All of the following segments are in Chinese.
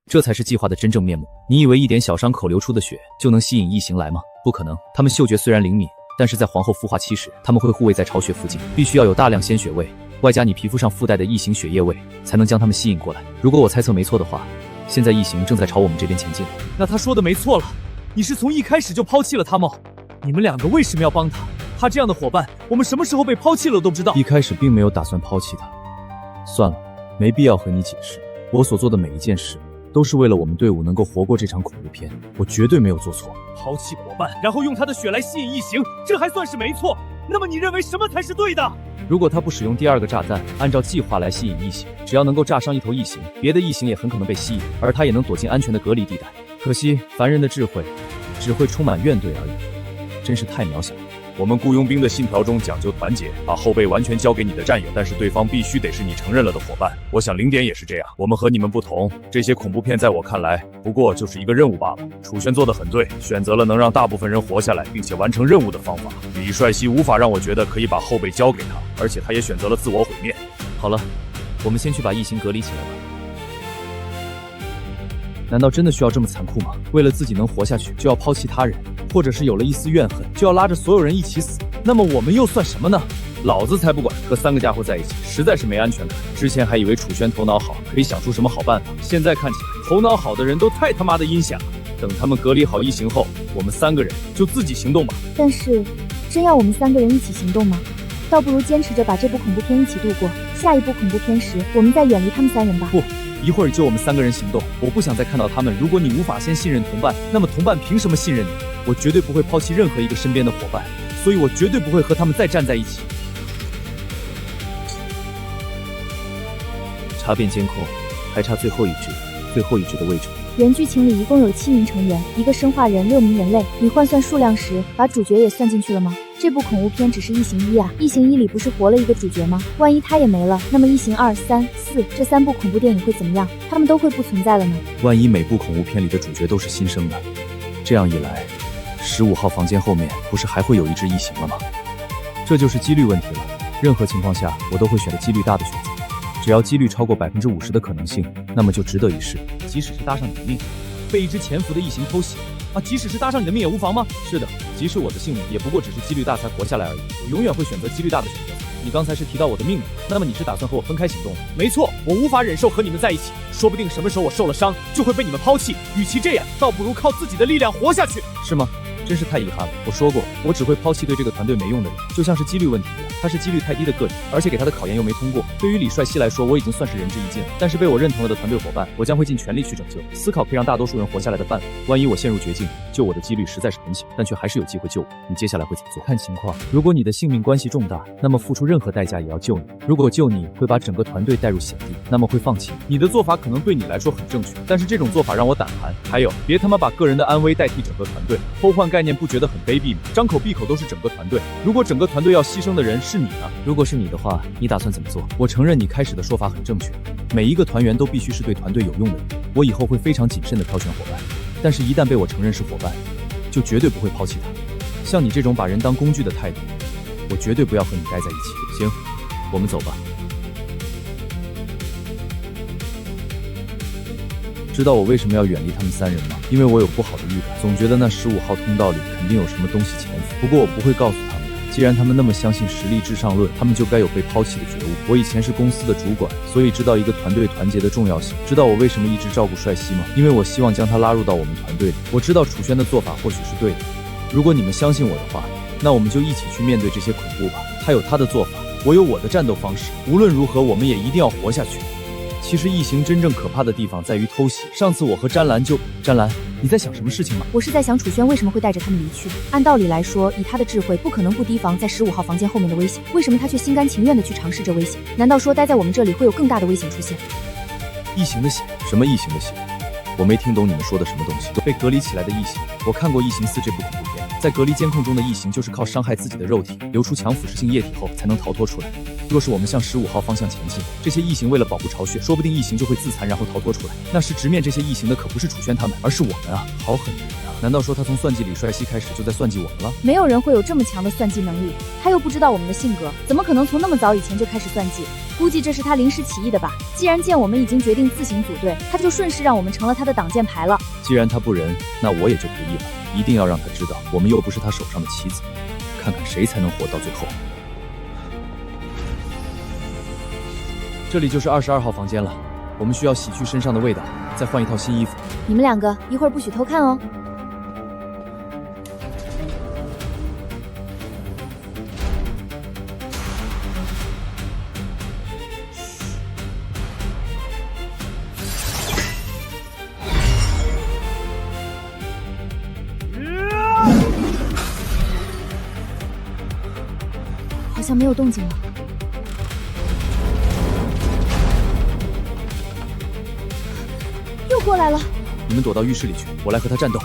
这才是计划的真正面目。你以为一点小伤口流出的血就能吸引异形来吗？不可能，他们嗅觉虽然灵敏，但是在皇后孵化期时，他们会护卫在巢穴附近，必须要有大量鲜血味，外加你皮肤上附带的异形血液味，才能将他们吸引过来。如果我猜测没错的话，现在异形正在朝我们这边前进。那他说的没错了，你是从一开始就抛弃了他吗？你们两个为什么要帮他？他这样的伙伴，我们什么时候被抛弃了都不知道。一开始并没有打算抛弃他。算了，没必要和你解释。我所做的每一件事，都是为了我们队伍能够活过这场恐怖片。我绝对没有做错。抛弃伙伴，然后用他的血来吸引异形，这还算是没错。那么你认为什么才是对的？如果他不使用第二个炸弹，按照计划来吸引异形，只要能够炸伤一头异形，别的异形也很可能被吸引，而他也能躲进安全的隔离地带。可惜凡人的智慧，只会充满怨怼而已，真是太渺小了。我们雇佣兵的信条中讲究团结，把后背完全交给你的战友，但是对方必须得是你承认了的伙伴。我想零点也是这样。我们和你们不同，这些恐怖片在我看来不过就是一个任务罢了。楚轩做得很对，选择了能让大部分人活下来并且完成任务的方法。李帅熙无法让我觉得可以把后背交给他，而且他也选择了自我毁灭。好了，我们先去把异形隔离起来吧。难道真的需要这么残酷吗？为了自己能活下去，就要抛弃他人，或者是有了一丝怨恨，就要拉着所有人一起死？那么我们又算什么呢？老子才不管！和三个家伙在一起，实在是没安全感。之前还以为楚轩头脑好，可以想出什么好办法，现在看起来，头脑好的人都太他妈的阴险了。等他们隔离好异形后，我们三个人就自己行动吧。但是，真要我们三个人一起行动吗？倒不如坚持着把这部恐怖片一起度过。下一部恐怖片时，我们再远离他们三人吧。不。一会儿就我们三个人行动，我不想再看到他们。如果你无法先信任同伴，那么同伴凭什么信任你？我绝对不会抛弃任何一个身边的伙伴，所以我绝对不会和他们再站在一起。查遍监控，还差最后一只的位置。原剧情里一共有7名成员，1个生化人，6名人类。你换算数量时，把主角也算进去了吗？这部恐怖片只是异形1啊，异形1里不是活了一个主角吗？万一他也没了，那么异形2、3、4这3部恐怖电影会怎么样？他们都会不存在了呢？万一每部恐怖片里的主角都是新生的，这样一来，15号房间后面不是还会有一只异形了吗？这就是几率问题了。任何情况下，我都会选择几率大的选择。只要几率超过50%的可能性，那么就值得一试。即使是搭上你的命，被一只潜伏的异形偷袭啊！即使是搭上你的命也无妨吗？是的，即使我的性命也不过只是几率大才活下来而已。我永远会选择几率大的选择。你刚才是提到我的命运，那么你是打算和我分开行动吗？没错，我无法忍受和你们在一起，说不定什么时候我受了伤，就会被你们抛弃。与其这样，倒不如靠自己的力量活下去。是吗？真是太遗憾了。我说过，我只会抛弃对这个团队没用的人，就像是几率问题一样，他是几率太低的个体，而且给他的考验又没通过。对于李帅熙来说，我已经算是仁至义尽了。但是被我认同了的团队伙伴，我将会尽全力去拯救，思考可以让大多数人活下来的办法。万一我陷入绝境，救我的几率实在是很小，但却还是有机会救我。你接下来会怎么做？看情况。如果你的性命关系重大，那么付出任何代价也要救你。如果救你会把整个团队带入险地，那么会放弃你的做法可能对你来说很正确，但是这种做法让我胆寒。还有，别他妈把个人的安危代替整个团队。偷换概念不觉得很卑鄙吗？张口闭口都是整个团队，如果整个团队要牺牲的人是你呢？如果是你的话，你打算怎么做？我承认你开始的说法很正确，每一个团员都必须是对团队有用的人。我以后会非常谨慎地挑选伙伴，但是一旦被我承认是伙伴，就绝对不会抛弃他。像你这种把人当工具的态度，我绝对不要和你待在一起。行，我们走吧。知道我为什么要远离他们三人吗？因为我有不好的预感，总觉得那15号通道里肯定有什么东西潜伏。不过我不会告诉他们的，既然他们那么相信实力至上论，他们就该有被抛弃的觉悟。我以前是公司的主管，所以知道一个团队团结的重要性。知道我为什么一直照顾帅熙吗？因为我希望将他拉入到我们团队里。我知道楚轩的做法或许是对的，如果你们相信我的话，那我们就一起去面对这些恐怖吧。他有他的做法，我有我的战斗方式。无论如何，我们也一定要活下去。其实异形真正可怕的地方在于偷袭。上次我和詹兰詹兰，你在想什么事情吗？我是在想楚轩为什么会带着他们离去。按道理来说，以他的智慧，不可能不提防在15号房间后面的危险。为什么他却心甘情愿地去尝试这危险？难道说待在我们这里会有更大的危险出现？异形的血？什么异形的血？我没听懂你们说的什么东西。被隔离起来的异形，我看过《异形4》这部恐怖片，在隔离监控中的异形就是靠伤害自己的肉体，流出强腐蚀性液体后才能逃脱出来。若是我们向15号方向前进，这些异形为了保护巢穴，说不定异形就会自残，然后逃脱出来。那时直面这些异形的可不是楚轩他们，而是我们啊！好狠的人啊！难道说他从算计李帅西开始就在算计我们了？没有人会有这么强的算计能力，他又不知道我们的性格，怎么可能从那么早以前就开始算计？估计这是他临时起意的吧。既然见我们已经决定自行组队，他就顺势让我们成了他的挡箭牌了。既然他不仁，那我也就不义了。一定要让他知道，我们又不是他手上的棋子，看看谁才能活到最后。这里就是22号房间了，我们需要洗去身上的味道，再换一套新衣服。你们两个一会儿不许偷看哦。好像没有动静了。又过来了。你们躲到浴室里去，我来和他战斗。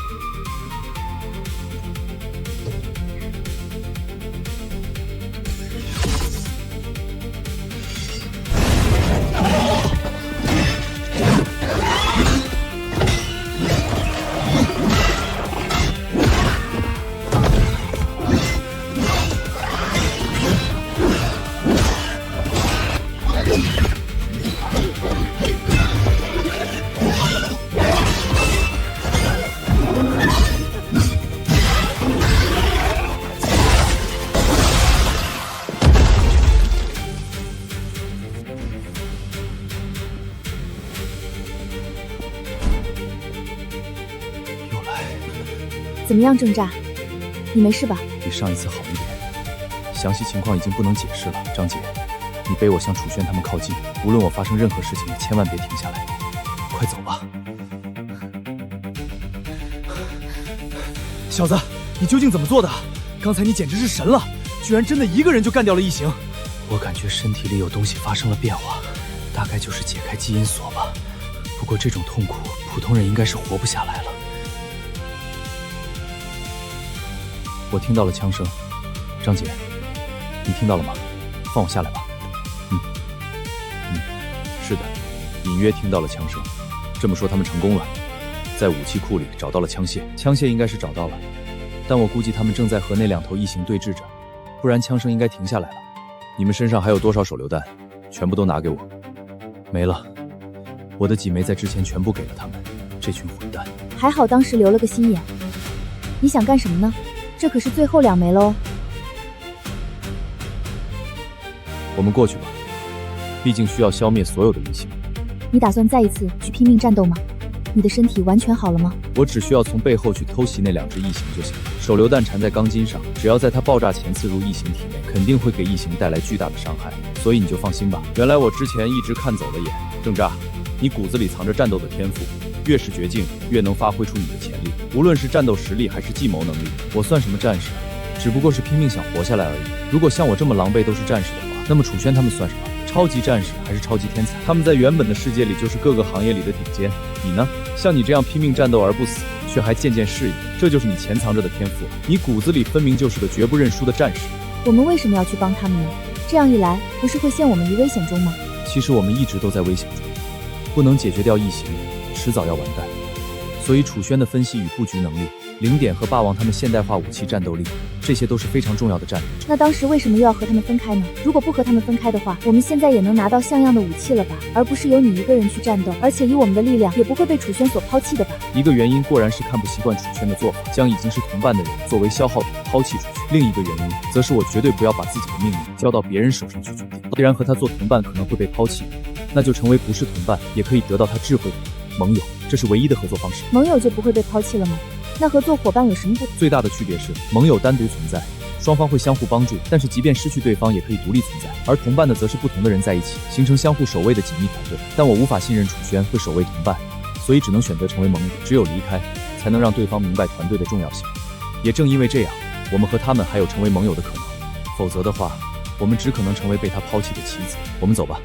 怎么样，郑炸？你没事吧？比上一次好一点，详细情况已经不能解释了。张姐，你背我向楚轩他们靠近，无论我发生任何事情，千万别停下来。快走吧。小子，你究竟怎么做的？刚才你简直是神了，居然真的一个人就干掉了异形。我感觉身体里有东西发生了变化，大概就是解开基因锁吧。不过这种痛苦，普通人应该是活不下来了。我听到了枪声，张姐，你听到了吗？放我下来吧。是的，隐约听到了枪声。这么说他们成功了，在武器库里找到了枪械，枪械应该是找到了，但我估计他们正在和那2头异形对峙着，不然枪声应该停下来了。你们身上还有多少手榴弹？全部都拿给我。没了，我的几枚在之前全部给了他们，这群混蛋。还好当时留了个心眼。你想干什么呢？这可是最后2枚了哦。我们过去吧，毕竟需要消灭所有的异形。你打算再一次去拼命战斗吗？你的身体完全好了吗？我只需要从背后去偷袭那2只异形就行了。手榴弹缠在钢筋上，只要在它爆炸前刺入异形体内，肯定会给异形带来巨大的伤害，所以你就放心吧。原来我之前一直看走了眼，郑炸，你骨子里藏着战斗的天赋，越是绝境，越能发挥出你的潜力。无论是战斗实力还是计谋能力，我算什么战士？只不过是拼命想活下来而已。如果像我这么狼狈都是战士的话，那么楚轩他们算什么？超级战士还是超级天才？他们在原本的世界里就是各个行业里的顶尖。你呢？像你这样拼命战斗而不死，却还渐渐适应，这就是你潜藏着的天赋。你骨子里分明就是个绝不认输的战士。我们为什么要去帮他们呢？这样一来，不是会陷我们于危险中吗？其实我们一直都在危险中，不能解决掉异形，迟早要完蛋。所以楚轩的分析与布局能力，零点和霸王他们现代化武器战斗力，这些都是非常重要的战略。那当时为什么又要和他们分开呢？如果不和他们分开的话，我们现在也能拿到像样的武器了吧？而不是由你一个人去战斗，而且以我们的力量，也不会被楚轩所抛弃的吧？一个原因固然是看不习惯楚轩的做法，将已经是同伴的人作为消耗品抛弃出去；另一个原因，则是我绝对不要把自己的命运交到别人手上去决定。既然和他做同伴可能会被抛弃，那就成为不是同伴，也可以得到他智慧的盟友，这是唯一的合作方式。盟友就不会被抛弃了吗？那合作伙伴有什么不同？最大的区别是，盟友单独存在，双方会相互帮助，但是即便失去对方，也可以独立存在；而同伴的则是不同的人在一起，形成相互守卫的紧密团队。但我无法信任楚轩会守卫同伴，所以只能选择成为盟友。只有离开，才能让对方明白团队的重要性。也正因为这样，我们和他们还有成为盟友的可能，否则的话，我们只可能成为被他抛弃的棋子。我们走吧。